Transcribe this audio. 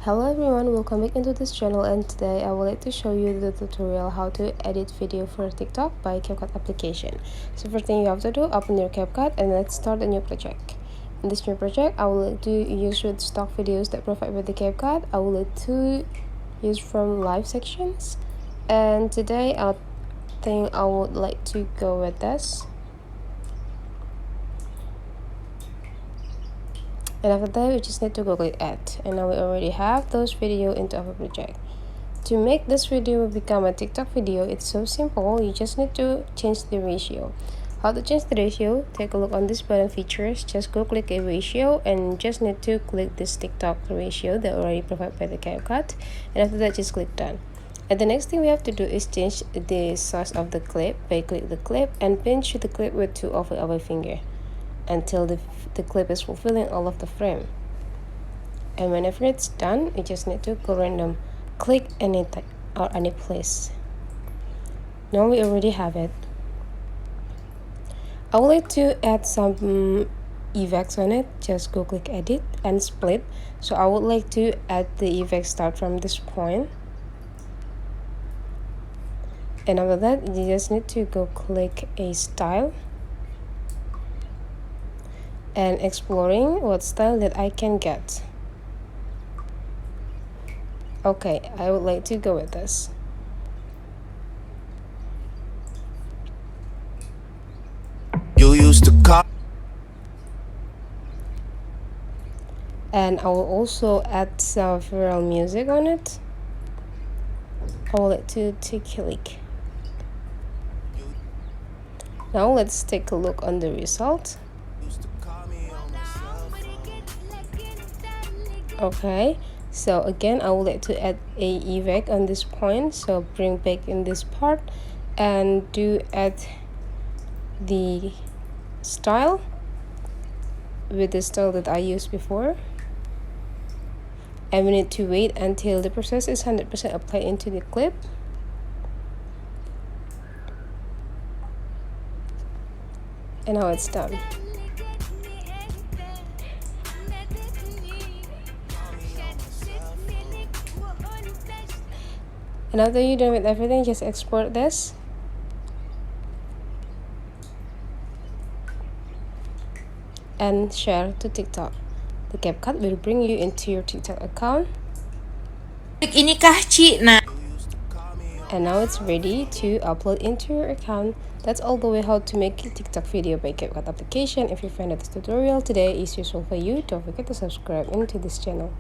Hello everyone, welcome back into this channel, and today I would like to show you the tutorial how to edit video for TikTok by CapCut application. So first thing you have to do, open your CapCut and let's start a new project. In this new project, I would like to use with stock videos that provide with the CapCut. I would like to use from live sections, and today I think I would like to go with this. And after that, we just need to go click add, and now we already have those video into our project. To make this video become a TikTok video, it's so simple. You just need to change the ratio. How to change the ratio? Take a look on this button features. Just go click a ratio and just need to click this TikTok ratio that already provided by the CapCut, and after that just click done. And the next thing we have to do is change the size of the clip by click the clip and pinch the clip with two of our finger until the clip is fulfilling all of the frame. And whenever it's done, you just need to go random, click anything or any place. Now we already have it. I would like to add some effects on it. Just go click edit and split. So I would like to add the effect start from this point, and after that you just need to go click a style and exploring what style that I can get. Okay, I would like to go with this. You used to call. And I will also add some viral music on it. I would like to take a look. Now let's take a look on the result. Okay, so again I would like to add a effect on this point, so bring back in this part and do add the style with the style that I used before, and we need to wait until the process is 100% applied into the clip. And now it's done. And after you're done with everything, just export this. And share to TikTok. The CapCut will bring you into your TikTok account. Inikah Ci? Nah. And now it's ready to upload into your account. That's all the way how to make a TikTok video by CapCut application. If you find that this tutorial today is useful for you, don't forget to subscribe into this channel.